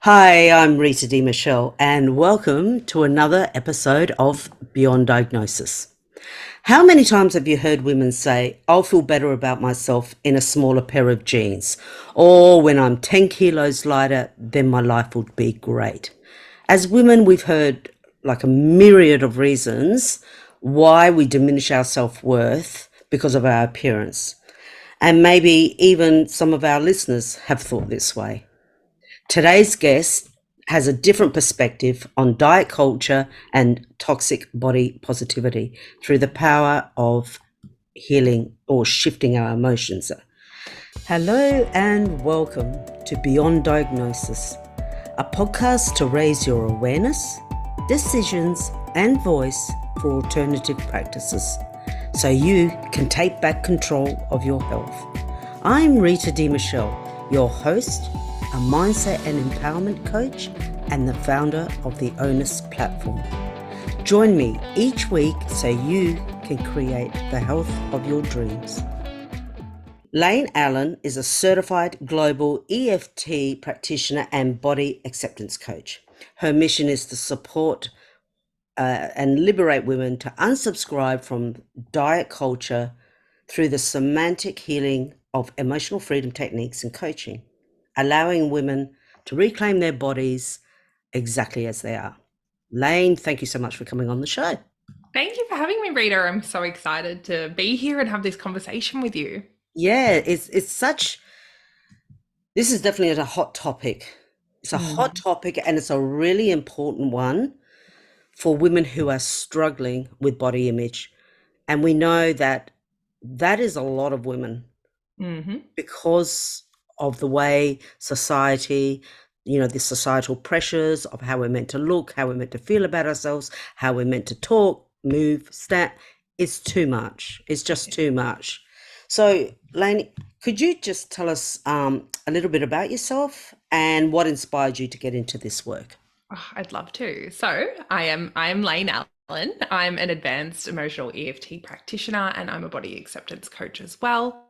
Hi, I'm Rita De Michele, and welcome to another episode of Beyond Diagnosis. How many times have you heard women say, I'll feel better about myself in a smaller pair of jeans, or when I'm 10 kilos lighter, then my life would be great? As women, we've heard like a myriad of reasons why we diminish our self worth because of our appearance. And maybe even some of our listeners have thought this way. Today's guest has a different perspective on diet culture and toxic body positivity through the power of healing or shifting our emotions. Hello and welcome to Beyond Diagnosis, a podcast to raise your awareness, decisions, and voice for alternative practices so you can take back control of your health. I'm Rita De Michele, your host, a mindset and empowerment coach, and the founder of the ONUS platform. Join me each week so you can create the health of your dreams. Laine Allen is a certified global EFT practitioner and body acceptance coach. Her mission is to support and liberate women to unsubscribe from diet culture through the somatic healing of emotional freedom techniques and coaching, allowing women to reclaim their bodies exactly as they are. Laine, thank you so much for coming on the show. Thank you for having me, Rita. I'm so excited to be here and have this conversation with you. Yeah, it's such, this is definitely a hot topic. It's a hot Mm. topic and it's a really important one for women who are struggling with body image. And we know that that is a lot of women Hmm. because of the way society, the societal pressures of how we're meant to look, how we're meant to feel about ourselves, how we're meant to talk, move, stand. It's too much. It's just too much. So, Lainey, could you just tell us a little bit about yourself and what inspired you to get into this work? Oh, I'd love to. So I am Laine Allen. I'm an advanced emotional EFT practitioner and I'm a body acceptance coach as well.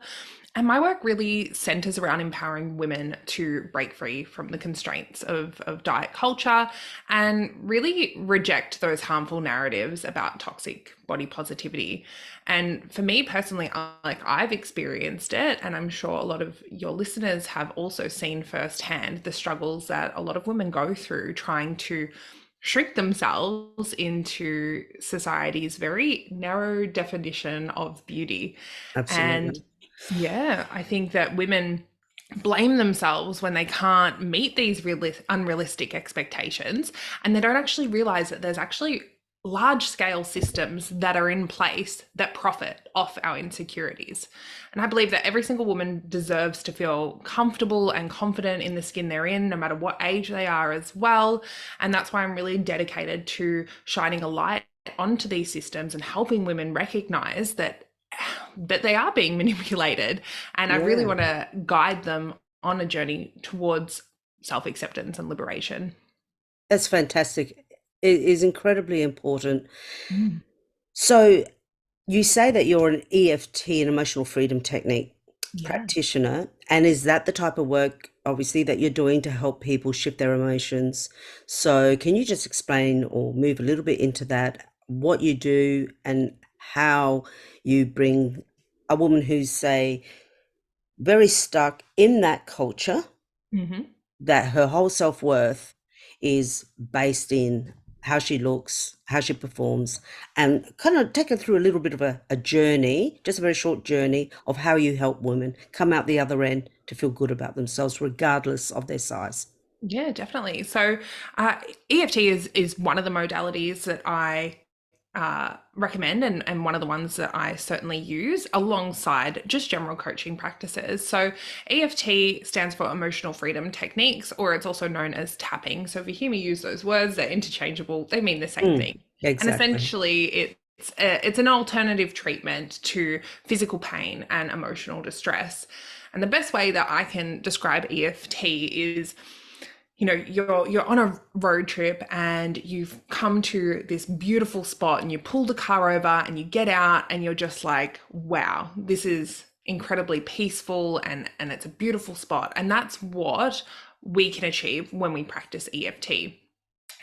And my work really centers around empowering women to break free from the constraints of diet culture and really reject those harmful narratives about toxic body positivity. And for me personally, I've experienced it, and I'm sure a lot of your listeners have also seen firsthand the struggles that a lot of women go through trying to shrink themselves into society's very narrow definition of beauty. And Absolutely. yeah, I think that women blame themselves when they can't meet these unrealistic expectations, and they don't actually realize that there's actually large scale systems that are in place that profit off our insecurities. And I believe that every single woman deserves to feel comfortable and confident in the skin they're in, no matter what age they are as well. And that's why I'm really dedicated to shining a light onto these systems and helping women recognize that they are being manipulated. And I really Yeah, want to guide them on a journey towards self acceptance and liberation. that's fantastic. It is incredibly important. Mm. So, you say that you're an EFT, an emotional freedom technique Yeah. practitioner, and is that the type of work, obviously, that you're doing to help people shift their emotions? So, can you just explain or move a little bit into that, what you do and how you bring a woman who's, say, very stuck in that culture, Hmm. that her whole self-worth is based in how she looks, how she performs, and kind of take her through a little bit of a journey, just a very short journey of how you help women come out the other end to feel good about themselves, regardless of their size. Yeah, definitely. So, EFT is one of the modalities that I recommend, and one of the ones that I certainly use alongside just general coaching practices. So, EFT stands for Emotional Freedom Techniques, or it's also known as tapping. So, if you hear me use those words, they're interchangeable, they mean the same Mm, thing. And exactly. essentially, it's an alternative treatment to physical pain and emotional distress. And the best way that I can describe EFT is, you're on a road trip and you've come to this beautiful spot and you pull the car over and you get out and you're just like, wow, this is incredibly peaceful and it's a beautiful spot. And that's what we can achieve when we practice EFT.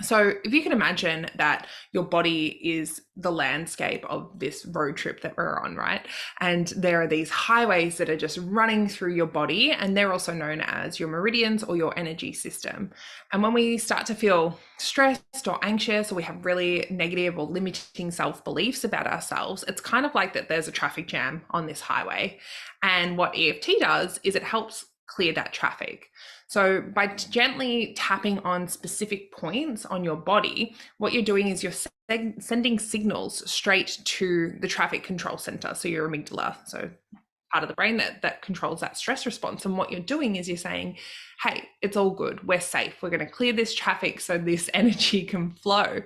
So if you can imagine that your body is the landscape of this road trip that we're on, right? And there are these highways that are just running through your body, and they're also known as your meridians or your energy system. And when we start to feel stressed or anxious, or we have really negative or limiting self-beliefs about ourselves, it's kind of like that there's a traffic jam on this highway. And what EFT does is it helps clear that traffic. So by gently tapping on specific points on your body, what you're doing is you're sending signals straight to the traffic control center, so your amygdala, so part of the brain that controls that stress response. And what you're doing is you're saying, hey, it's all good, we're safe, we're going to clear this traffic so this energy can flow.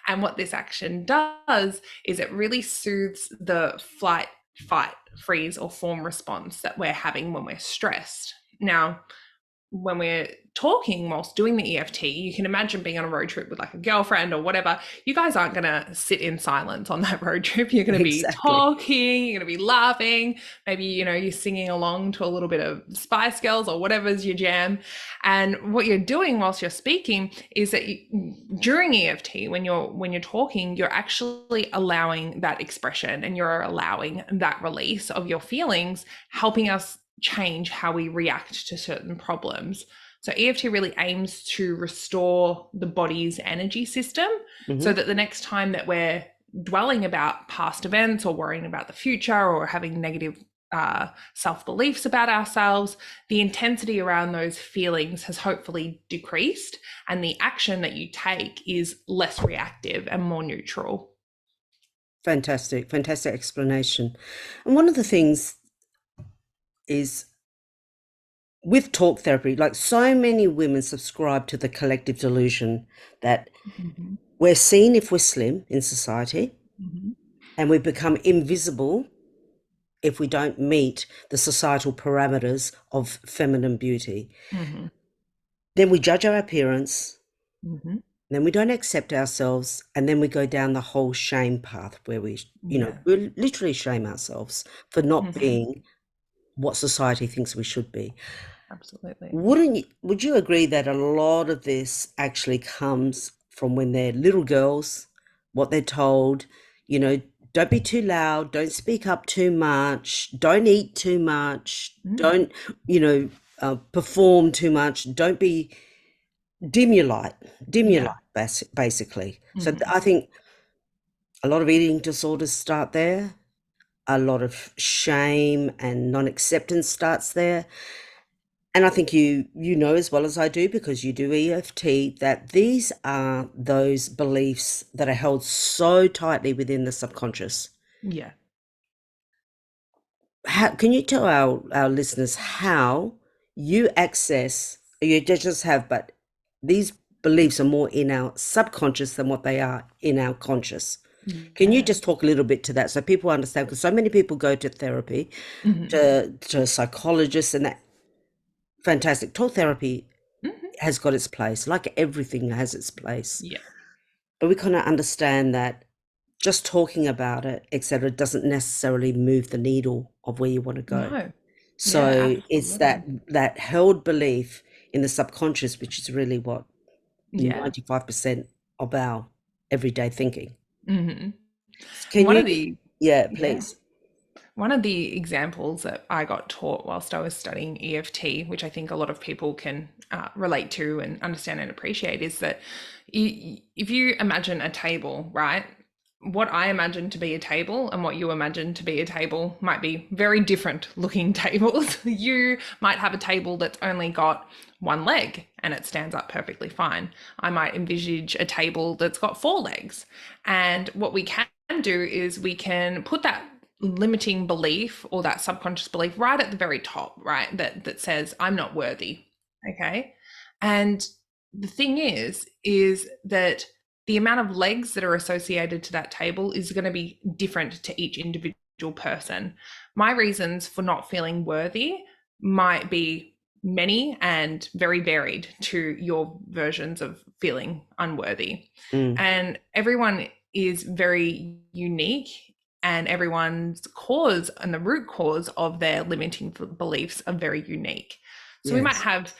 And what this action does is it really soothes the flight, fight, freeze, or fawn response that we're having when we're stressed. Now, when we're talking whilst doing the EFT, you can imagine being on a road trip with like a girlfriend or whatever. You guys aren't going to sit in silence on that road trip. You're going to be talking, you're going to be laughing. Maybe, you're singing along to a little bit of Spice Girls or whatever's your jam. And what you're doing whilst you're speaking is that during EFT, when you're talking, you're actually allowing that expression and you're allowing that release of your feelings, helping us change how we react to certain problems. So EFT really aims to restore the body's energy system, so that the next time that we're dwelling about past events or worrying about the future or having negative self-beliefs about ourselves, the intensity around those feelings has hopefully decreased, and the action that you take is less reactive and more neutral. Fantastic explanation. And one of the things is with talk therapy, like so many women subscribe to the collective delusion that we're seen if we're slim in society, and we become invisible if we don't meet the societal parameters of feminine beauty. Then we judge our appearance, then we don't accept ourselves, and then we go down the whole shame path where we literally shame ourselves for not being what society thinks we should be. Absolutely. Would you agree that a lot of this actually comes from when they're little girls, what they're told, don't be too loud, don't speak up too much, don't eat too much, don't, perform too much, don't be dim your light, basically. So I think a lot of eating disorders start there. A lot of shame and non-acceptance starts there. And I think you know as well as I do, because you do EFT, that these are those beliefs that are held so tightly within the subconscious. Yeah. Can you tell our listeners how you access, you just have, but these beliefs are more in our subconscious than what they are in our conscious? Can you just talk a little bit to that so people understand? Because so many people go to therapy, to psychologists, and that fantastic. Talk therapy has got its place, like everything has its place. Yeah. But we kind of understand that just talking about it, etc., doesn't necessarily move the needle of where you want to go. No. So it's absolutely. that held belief in the subconscious, which is really what 95% of our everyday thinking. Can One you? of the Please. One of the examples that I got taught whilst I was studying EFT, which I think a lot of people can relate to and understand and appreciate, is that if you imagine a table, right? What I imagine to be a table and what you imagine to be a table might be very different looking tables. You might have a table that's only got one leg and it stands up perfectly fine. I might envisage a table that's got four legs. And what we can do is we can put that limiting belief or that subconscious belief right at the very top, right? That says, I'm not worthy. Okay. And the thing is that the amount of legs that are associated to that table is going to be different to each individual person. My reasons for not feeling worthy might be many and very varied to your versions of feeling unworthy. And everyone is very unique, and everyone's cause and the root cause of their limiting beliefs are very unique. So we might have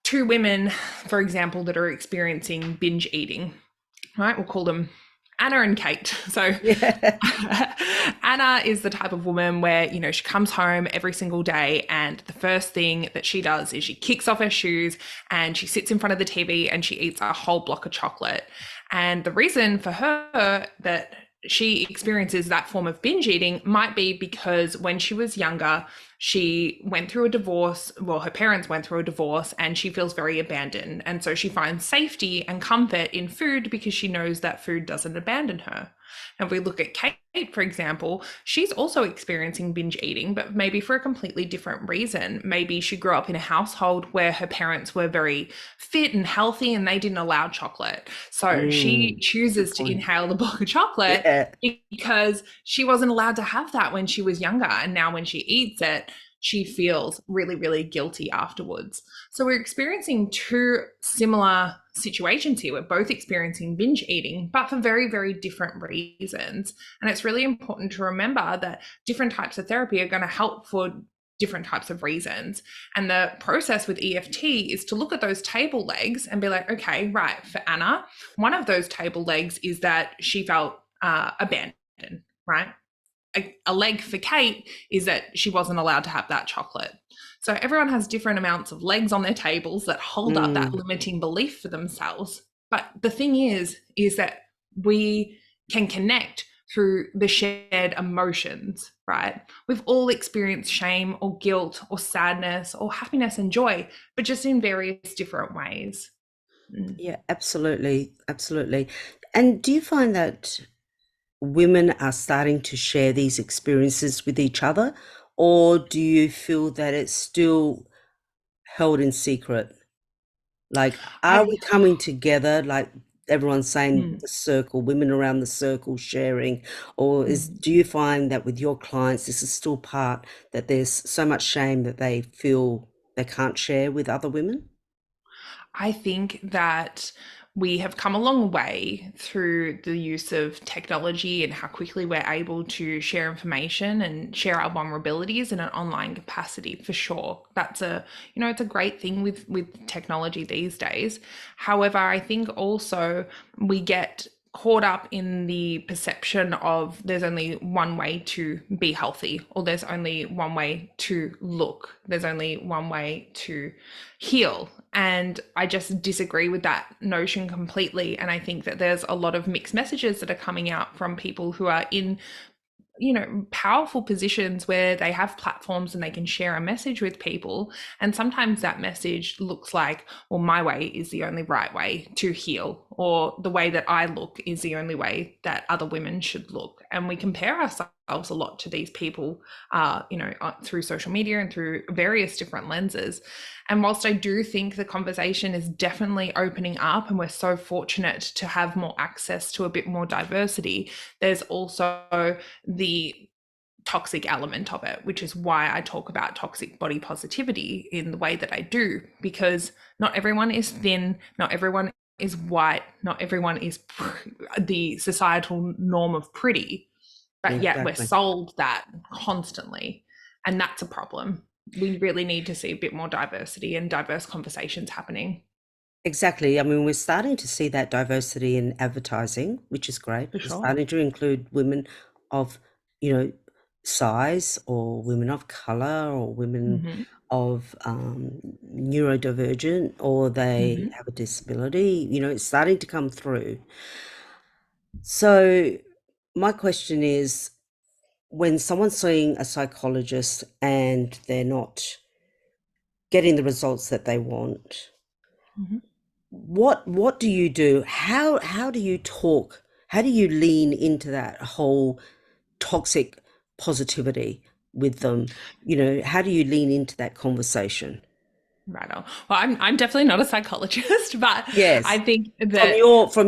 two women, for example, that are experiencing binge eating, right? We'll call them Anna and Kate. So Yeah. Anna is the type of woman where, she comes home every single day and the first thing that she does is she kicks off her shoes and she sits in front of the TV and she eats a whole block of chocolate. And the reason for her that she experiences that form of binge eating might be because when she was younger, she went through a divorce. Well, her parents went through a divorce and she feels very abandoned. And so she finds safety and comfort in food because she knows that food doesn't abandon her. And if we look at Kate, for example, she's also experiencing binge eating, but maybe for a completely different reason. Maybe she grew up in a household where her parents were very fit and healthy and they didn't allow chocolate. So she Good chooses to point. inhale the block of chocolate Yeah. because she wasn't allowed to have that when she was younger. And now when she eats it, she feels really, really guilty afterwards. So we're experiencing two similar situations here. We're both experiencing binge eating, but for very, very different reasons. And it's really important to remember that different types of therapy are going to help for different types of reasons. And the process with EFT is to look at those table legs and be like, okay, right, for Anna, one of those table legs is that she felt abandoned, right? A leg for Kate is that she wasn't allowed to have that chocolate. So everyone has different amounts of legs on their tables that hold up that limiting belief for themselves. But the thing is that we can connect through the shared emotions, right? We've all experienced shame or guilt or sadness or happiness and joy, but just in various different ways. Yeah, absolutely. Absolutely. And do you find that women are starting to share these experiences with each other, or do you feel that it's still held in secret? Like, are I we coming together, like everyone's saying, mm, the circle, women around the circle sharing, or mm. do you find that with your clients, this is still part that there's so much shame that they feel they can't share with other women? I think that we have come a long way through the use of technology and how quickly we're able to share information and share our vulnerabilities in an online capacity, for sure. That's it's a great thing with technology these days. However, I think also we get caught up in the perception of there's only one way to be healthy, or there's only one way to look, there's only one way to heal. And I just disagree with that notion completely. And I think that there's a lot of mixed messages that are coming out from people who are in powerful positions where they have platforms and they can share a message with people. And sometimes that message looks like, well, my way is the only right way to heal, or the way that I look is the only way that other women should look. And we compare ourselves a lot to these people, through social media and through various different lenses. And whilst I do think the conversation is definitely opening up and we're so fortunate to have more access to a bit more diversity, there's also the toxic element of it, which is why I talk about toxic body positivity in the way that I do, because not everyone is thin, not everyone is white, not everyone is the societal norm of pretty, but yet we're Exactly. sold that constantly. And that's a problem. We really need to see a bit more diversity and diverse conversations happening. Exactly. I mean, we're starting to see that diversity in advertising, which is great. For We're sure. starting to include women of, you know, size, or women of color, or women Mm-hmm. of neurodivergent, or they Mm-hmm. have a disability. It's starting to come through. So my question is, when someone's seeing a psychologist and they're not getting the results that they want, Mm-hmm. what do you do? How do you talk? How do you lean into that whole toxic positivity with them? How do you lean into that conversation? Right on. Well, I'm definitely not a psychologist, but I Yes, think from that,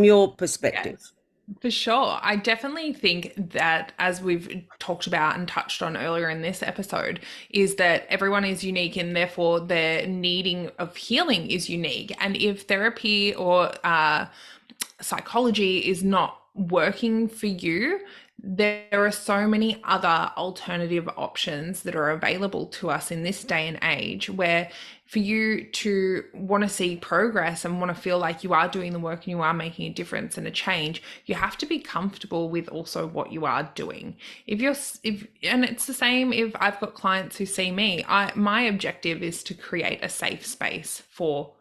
your yeah, perspective. for sure. I definitely think that, as we've talked about and touched on earlier in this episode, is that everyone is unique and therefore their needing of healing is unique. And if therapy or psychology is not working for you, there are so many other alternative options that are available to us in this day and age, where for you to want to see progress and want to feel like you are doing the work and you are making a difference and a change, you have to be comfortable with also what you are doing. If and it's the same if I've got clients who see me, my objective is to create a safe space for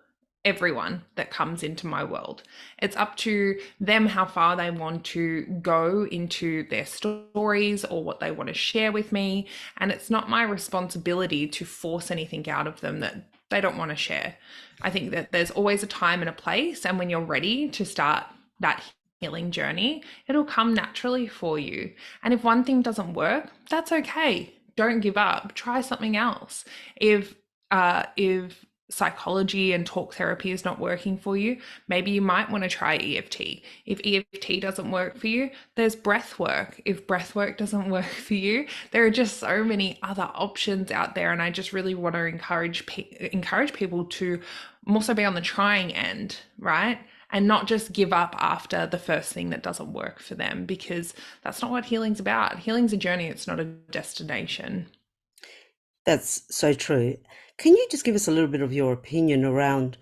everyone that comes into my world. It's up to them how far they want to go into their stories or what they want to share with me. And it's not my responsibility to force anything out of them that they don't want to share. I think that there's always a time and a place. And when you're ready to start that healing journey, it'll come naturally for you. And if one thing doesn't work, that's okay. Don't give up. Try something else. If psychology and talk therapy is not working for you, maybe you might want to try EFT. If EFT doesn't work for you, there's breath work. If breath work doesn't work for you, there are just so many other options out there. And I just really want to encourage people to more so be on the trying end, right? And not just give up after the first thing that doesn't work for them, because that's not what healing's about. Healing's a journey, it's not a destination. That's so true. Can you just give us a little bit of your opinion around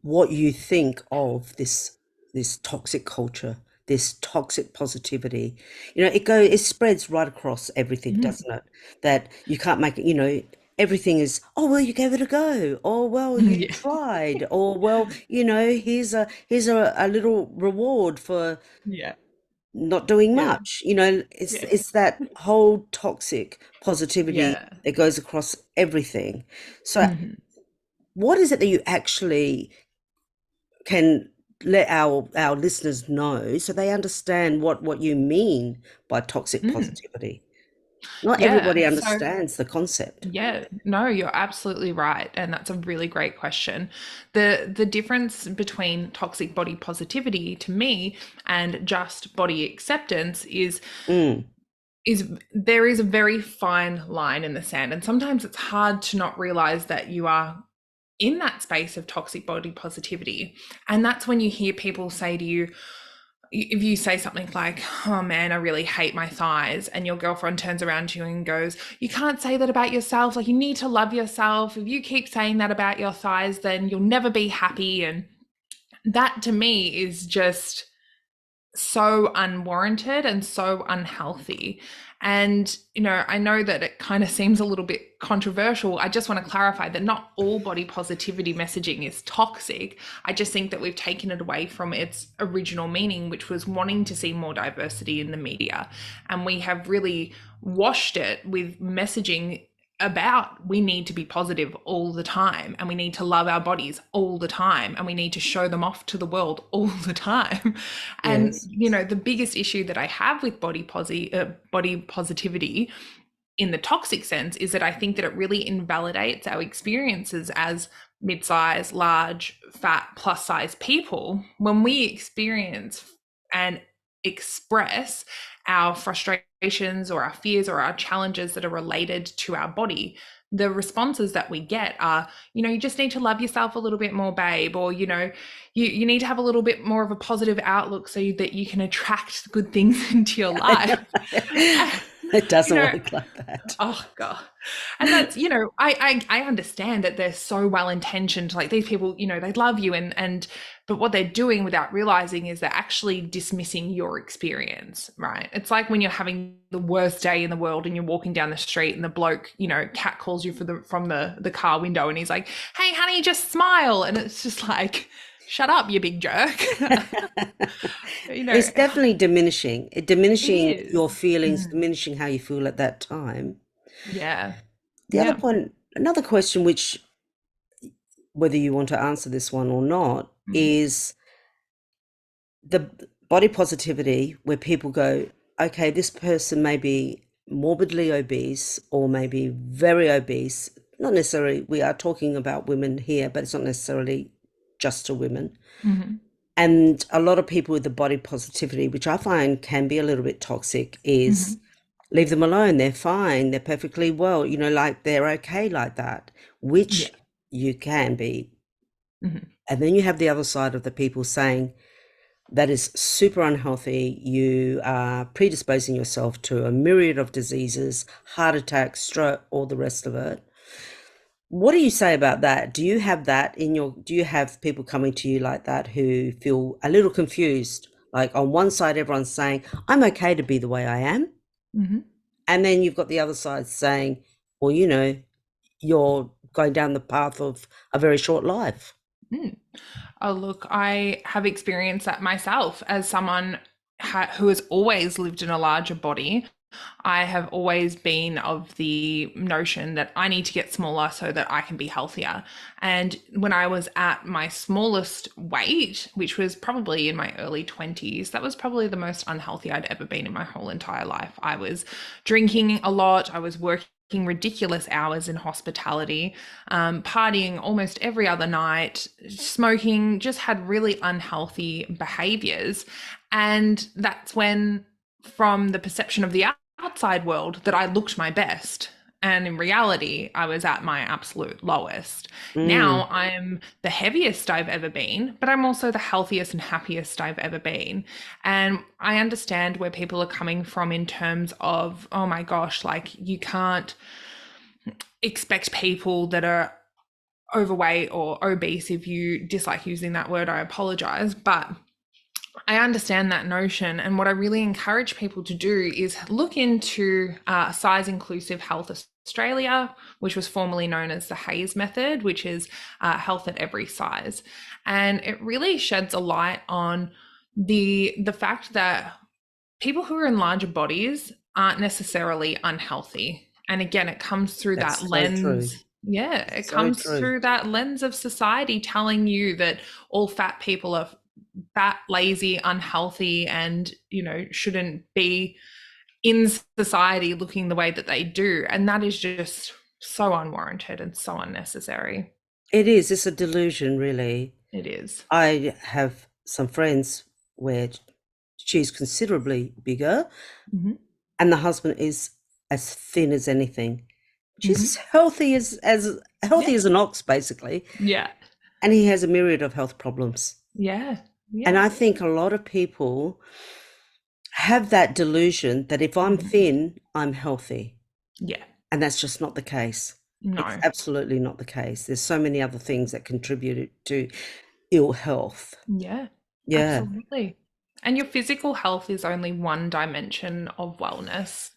what you think of this toxic culture, this toxic positivity? It spreads right across everything, Mm. doesn't it? That you can't make it, everything is, oh well, you gave it a go, or well, you Yeah. tried, or well, here's a little reward for Yeah. not doing Yeah. much. It's Yeah. it's that whole toxic positivity Yeah. that goes across everything. So Mhm. what is it that you actually can let our listeners know so they understand what you mean by toxic Mm. positivity? Not Yeah. everybody So, understands the concept. yeah, no, you're absolutely right, and that's a really great question. The difference between toxic body positivity to me and just body acceptance Mm. is there is a very fine line in the sand, and sometimes it's hard to not realize that you are in that space of toxic body positivity. And that's when you hear people say to you, if you say something like, oh man, I really hate my thighs, and your girlfriend turns around to you and goes, you can't say that about yourself. Like, you need to love yourself. If you keep saying that about your thighs, then you'll never be happy. And that to me is just so unwarranted and so unhealthy. And, I know that it kind of seems a little bit controversial. I just want to clarify that not all body positivity messaging is toxic. I just think that we've taken it away from its original meaning, which was wanting to see more diversity in the media. And we have really washed it with messaging about we need to be positive all the time, and we need to love our bodies all the time, and we need to show them off to the world all the time. And Yes. the biggest issue that I have with body positivity in the toxic sense is that I think that it really invalidates our experiences as mid-size, large, fat, plus size people when we experience and express our frustrations or our fears or our challenges that are related to our body. The responses that we get are, you just need to love yourself a little bit more, babe, or you need to have a little bit more of a positive outlook so that you can attract good things into your life. It you doesn't know work like that. Oh God. And that's, I understand that they're so well intentioned. Like, these people, they love you, and but what they're doing without realizing is they're actually dismissing your experience, right? It's like when you're having the worst day in the world and you're walking down the street and the bloke, cat calls you from the car window and he's like, hey honey, just smile. And it's just like, shut up, you big jerk. you know, It's definitely it diminishing is. your feelings, Mm. diminishing how you feel at that time. Yeah. The other Yeah. point, another question, which whether you want to answer this one or not, Mm. is the body positivity where people go, okay, this person may be morbidly obese or maybe very obese. Not necessarily, we are talking about women here, but it's not necessarily just to women. Mhm. And a lot of people with the body positivity, which I find can be a little bit toxic, is Mhm. leave them alone. They're fine. They're perfectly well, like they're okay like that, Yeah. which you can be. Mhm. And then you have the other side of the people saying, that is super unhealthy. You are predisposing yourself to a myriad of diseases, heart attacks, stroke, all the rest of it. What do you say about that? Do you have that in your, do you have people coming to you like that who feel a little confused? Like on one side, everyone's saying, I'm okay to be the way I am. Hmm. And then you've got the other side saying, well, you're going down the path of a very short life. Mm. Oh, look, I have experienced that myself as someone who has always lived in a larger body. I have always been of the notion that I need to get smaller so that I can be healthier. And when I was at my smallest weight, which was probably in my early 20s, that was probably the most unhealthy I'd ever been in my whole entire life. I was drinking a lot, I was working ridiculous hours in hospitality, partying almost every other night, smoking, just had really unhealthy behaviors. And that's when, from the perception of the outside world, that I looked my best. And in reality, I was at my absolute lowest. Mm, Now I'm the heaviest I've ever been, but I'm also the healthiest and happiest I've ever been. And I understand where people are coming from in terms of, oh my gosh, like you can't expect people that are overweight or obese. If you dislike using that word, I apologize. But I understand that notion. And what I really encourage people to do is look into Size Inclusive Health Australia, which was formerly known as the Hayes Method, which is health at every size. And it really sheds a light on the fact that people who are in larger bodies aren't necessarily unhealthy. And again, it comes through that that's so true. lens. Yeah, it So comes true. through that lens of society telling you that all fat people are fat, lazy, unhealthy, and, shouldn't be in society looking the way that they do. And that is just so unwarranted and so unnecessary. It is. It's a delusion, really. It is. I have some friends where she's considerably bigger Mm-hmm. and the husband is as thin as anything. She's Mm-hmm. as healthy as Yeah. healthy as an ox, basically. Yeah. And he has a myriad of health problems. Yeah. And Yeah. I think a lot of people have that delusion that if I'm Mm-hmm. thin, I'm healthy. Yeah. And that's just not the case. It's No. absolutely not the case. There's so many other things that contribute to ill health. Yeah. Yeah, Absolutely. And your physical health is only one dimension of wellness.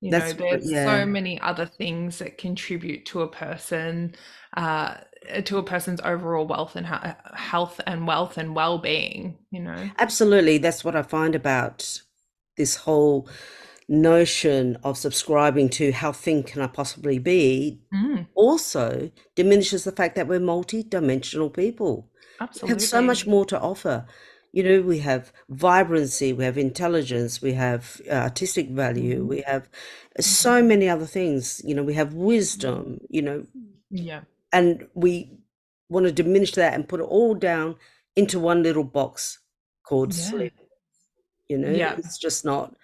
that's There's so yeah. many other things that contribute to a person, uh, to a person's overall health and wealth and well-being. Absolutely. That's what I find about this whole notion of subscribing to how thin can I possibly be Mm, also diminishes the fact that we're multi-dimensional people. We have so absolutely. much more to offer. We have vibrancy, we have intelligence, we have artistic value, Mhm, we have mhm, so many other things. We have wisdom, yeah. and we want to diminish that and put it all down into one little box called Yeah. sleep. Yeah. It's just not.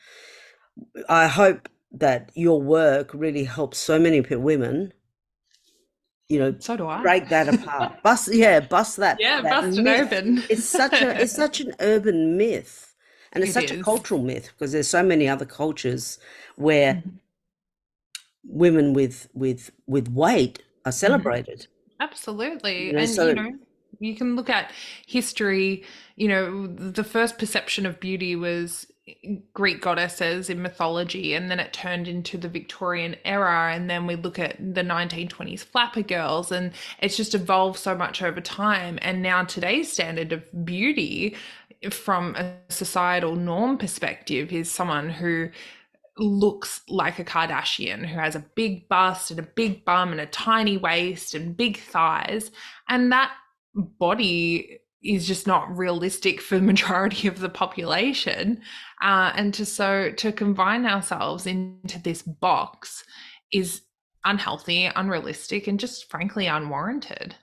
I hope that your work really helps so many women, you know, So do I. break that apart. Bust that Yeah, that busted myth. open. It's such an urban myth, and it's It such a is. cultural myth because there's so many other cultures where Mhm, women with weight are mhm. celebrated. Absolutely. And, So you can look at history, the first perception of beauty was Greek goddesses in mythology, and then it turned into the Victorian era. And then we look at the 1920s flapper girls, and it's just evolved so much over time. And now today's standard of beauty, from a societal norm perspective, is someone who looks like a Kardashian, who has a big bust and a big bum and a tiny waist and big thighs. And that body is just not realistic for the majority of the population. And to combine ourselves into this box is unhealthy, unrealistic, and just frankly unwarranted.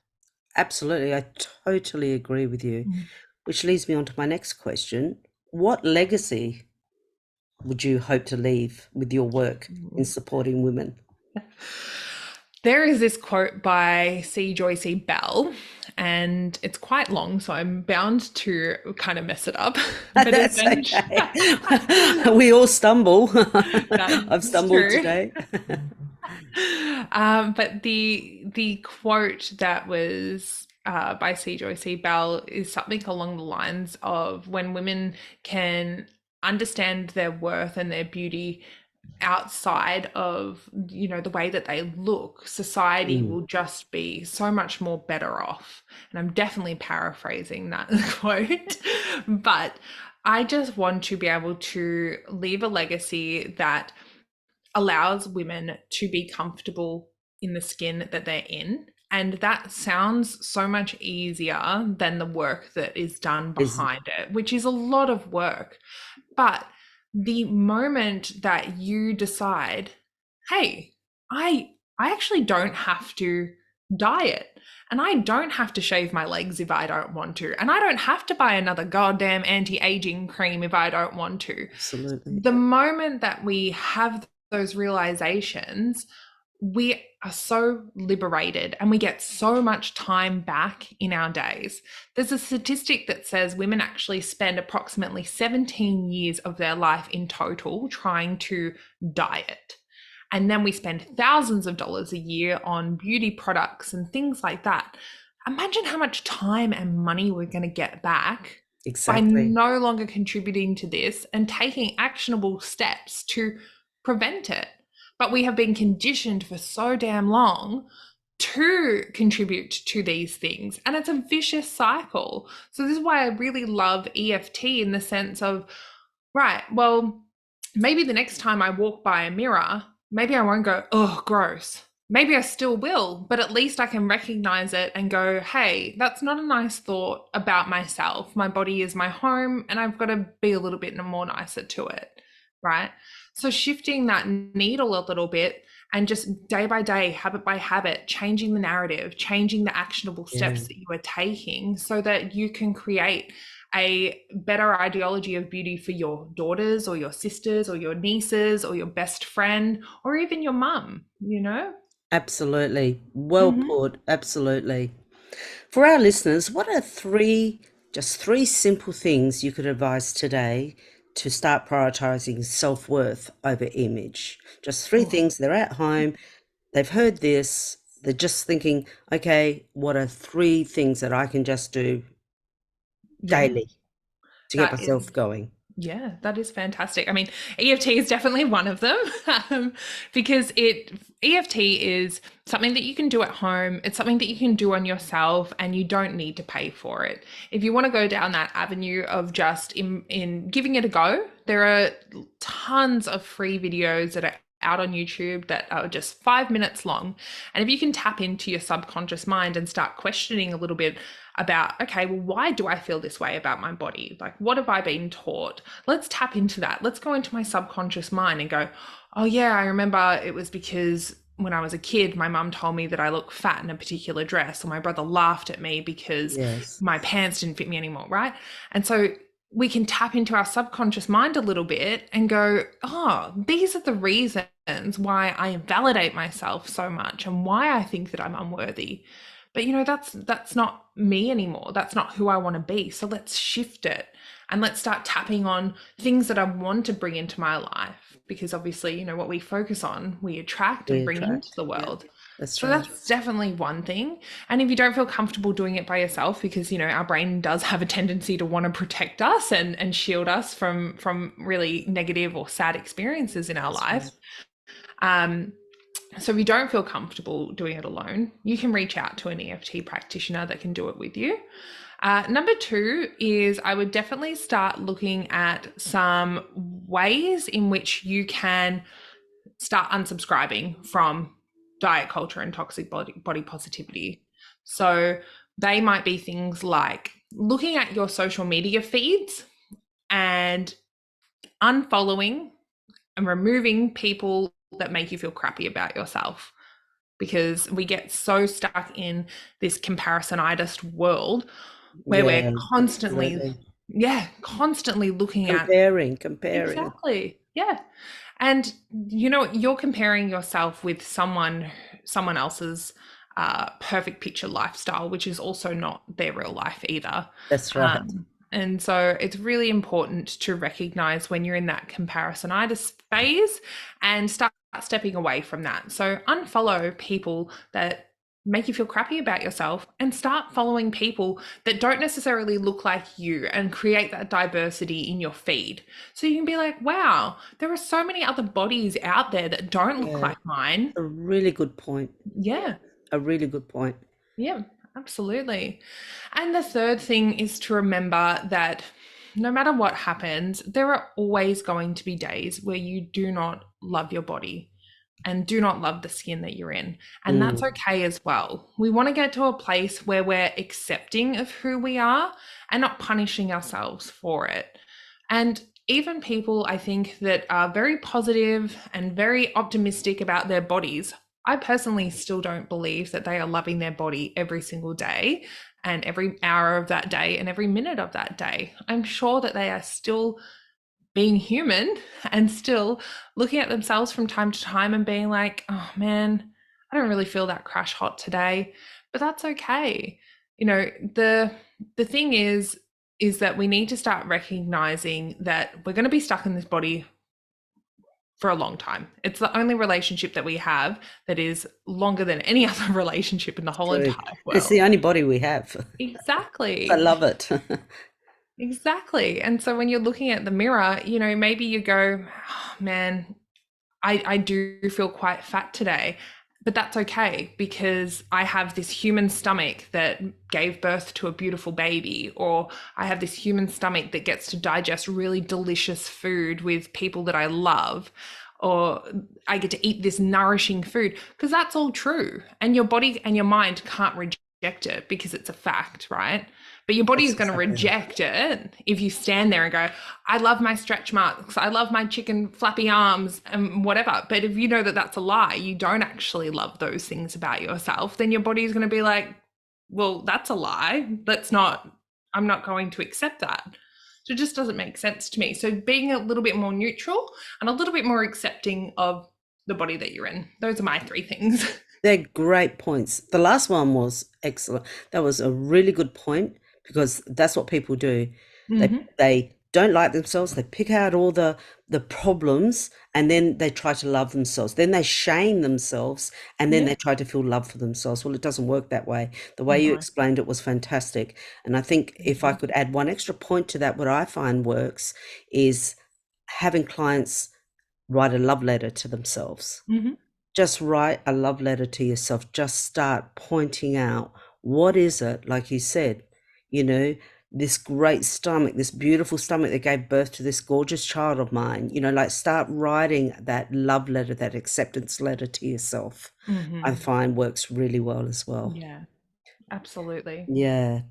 absolutely, I totally agree with you. Mm. Which leads me on to my next question. What legacy would you hope to leave with your work in supporting women? There is this quote by C. Joyce Bell, and it's quite long, so I'm bound to kind of mess it up. But That's essentially, okay. We all stumble. I've that's stumbled true. today. But the quote that was by C. Joyce Bell is something along the lines of when women can understand their worth and their beauty outside of the way that they look, society Mm, will just be so much more better off. And I'm definitely paraphrasing that quote, but I just want to be able to leave a legacy that allows women to be comfortable in the skin that they're in. And that sounds so much easier than the work that is done is behind it, which is a lot of work. But the moment that you decide, hey, I actually don't have to diet, and I don't have to shave my legs if I don't want to, and I don't have to buy another goddamn anti-aging cream if I don't want to. absolutely. The moment that we have those realizations, we are so liberated and we get so much time back in our days. There's a statistic that says women actually spend approximately 17 years of their life in total trying to diet. And then we spend thousands of dollars a year on beauty products and things like that. Imagine how much time and money we're going to get back by Exactly. no longer contributing to this and taking actionable steps to prevent it. But we have been conditioned for so damn long to contribute to these things. And it's a vicious cycle. So, this is why I really love EFT in the sense of, right, well, maybe the next time I walk by a mirror, maybe I won't go, oh, gross. Maybe I still will, but at least I can recognize it and go, hey, that's not a nice thought about myself. My body is my home, and I've got to be a little bit more nicer to it. Right. So, shifting that needle a little bit and just day by day, habit by habit, changing the narrative, changing the actionable Yeah, steps that you are taking so that you can create a better ideology of beauty for your daughters or your sisters or your nieces or your best friend or even your mum. absolutely. Well Mm-hmm. put. Absolutely. For our listeners, what are just three simple things you could advise today to start prioritizing self-worth over image? Just three Oh, things. They're at home, they've heard this, they're just thinking, okay, what are three things that I can just do yeah, daily to get that is myself going? Yeah, that is fantastic. I mean, EFT is definitely one of them because EFT is something that you can do at home. It's something that you can do on yourself, and you don't need to pay for it. If you want to go down that avenue of just in giving it a go, there are tons of free videos that are out on YouTube that are just 5 minutes long. And if you can tap into your subconscious mind and start questioning a little bit about, okay, well, why do I feel this way about my body? Like, what have I been taught? Let's tap into that. Let's go into my subconscious mind and go, oh, yeah, I remember it was because when I was a kid, my mum told me that I look fat in a particular dress, or my brother laughed at me because Yes, my pants didn't fit me anymore, right? And so we can tap into our subconscious mind a little bit and go, oh, these are the reasons why I invalidate myself so much and why I think that I'm unworthy. But that's not me anymore. That's not who I want to be. So let's shift it and let's start tapping on things that I want to bring into my life, because obviously, what we focus on, we attract we and bring into attract. the Yeah, world. that's So right. that's definitely one thing. And if you don't feel comfortable doing it by yourself, because our brain does have a tendency to want to protect us and shield us from really negative or sad experiences in our That's right. life. Um, so if you don't feel comfortable doing it alone, you can reach out to an EFT practitioner that can do it with you. Number two is I would definitely start looking at some ways in which you can start unsubscribing from diet culture and toxic body positivity. So they might be things like looking at your social media feeds and unfollowing and removing people that make you feel crappy about yourself, because we get so stuck in this comparisonitis world where we're Yeah, constantly, absolutely. constantly looking at. Comparing. Exactly. Yeah. And you're comparing yourself with someone someone else's perfect picture lifestyle, which is also not their real life either. That's right. And so it's really important to recognize when you're in that comparisonitis phase and start stepping away from that. So unfollow people that make you feel crappy about yourself and start following people that don't necessarily look like you, and create that diversity in your feed. So you can be like, wow, there are so many other bodies out there that don't look Yeah, like mine. a really good point. Yeah. A really good point. Yeah, absolutely. And the third thing is to remember that no matter what happens, there are always going to be days where you do not love your body and do not love the skin that you're in. And that's okay as well. We want to get to a place where we're accepting of who we are and not punishing ourselves for it. And even people, I think, that are very positive and very optimistic about their bodies, I personally still don't believe that they are loving their body every single day and every hour of that day and every minute of that day. I'm sure that they are still being human and still looking at themselves from time to time and being like, oh man, I don't really feel that crash hot today, but that's okay. You know, the thing is that we need to start recognizing that we're going to be stuck in this body for a long time. It's the only relationship that we have that is longer than any other relationship in the whole True. entire world. It's the only body we have. Exactly. I love it. Exactly. And so when you're looking at the mirror, you know, maybe you go, oh, man, I do feel quite fat today, but that's okay because I have this human stomach that gave birth to a beautiful baby, or I have this human stomach that gets to digest really delicious food with people that I love, or I get to eat this nourishing food, because that's all true. And your body and your mind can't reject it because it's a fact, right? But your body is going to reject it if you stand there and go, I love my stretch marks, I love my chicken flappy arms and whatever. But if you know that that's a lie, you don't actually love those things about yourself, then your body is going to be like, well, that's a lie. I'm not going to accept that. So it just doesn't make sense to me. So being a little bit more neutral and a little bit more accepting of the body that you're in. Those are my three things. They're great points. The last one was excellent. That was a really good point, because that's what people do. They don't like themselves. They pick out all the problems, and then they try to love themselves. Then they shame themselves, and then they try to feel love for themselves. Well, it doesn't work that way. The way you explained it was fantastic. And I think if I could add one extra point to that, what I find works is having clients write a love letter to themselves. Just write a love letter to yourself. Just start pointing out, what is it, like you said, you know, this great stomach, this beautiful stomach that gave birth to this gorgeous child of mine, you know, like start writing that love letter, that acceptance letter to yourself. I find works really well as well. Yeah, absolutely. Yeah.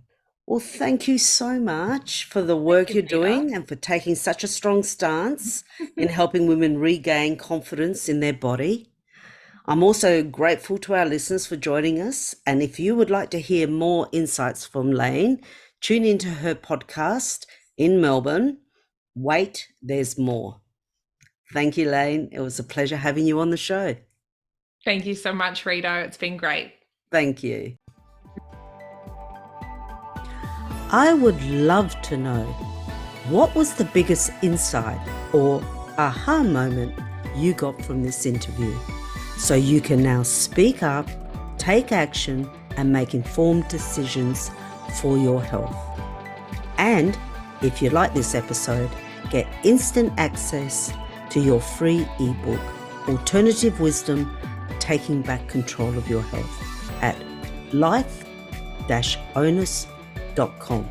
Well, thank you so much for the work you're doing and for taking such a strong stance in helping women regain confidence in their body. I'm also grateful to our listeners for joining us. And if you would like to hear more insights from Laine, tune into her podcast in Melbourne. Wait, there's more. Thank you, Laine. It was a pleasure having you on the show. Thank you so much, Rita. It's been great. Thank you. I would love to know, what was the biggest insight or aha moment you got from this interview? So you can now speak up, take action, and make informed decisions for your health. And if you like this episode, get instant access to your free ebook, Alternative Wisdom, Taking Back Control of Your Health, at life-onus.com.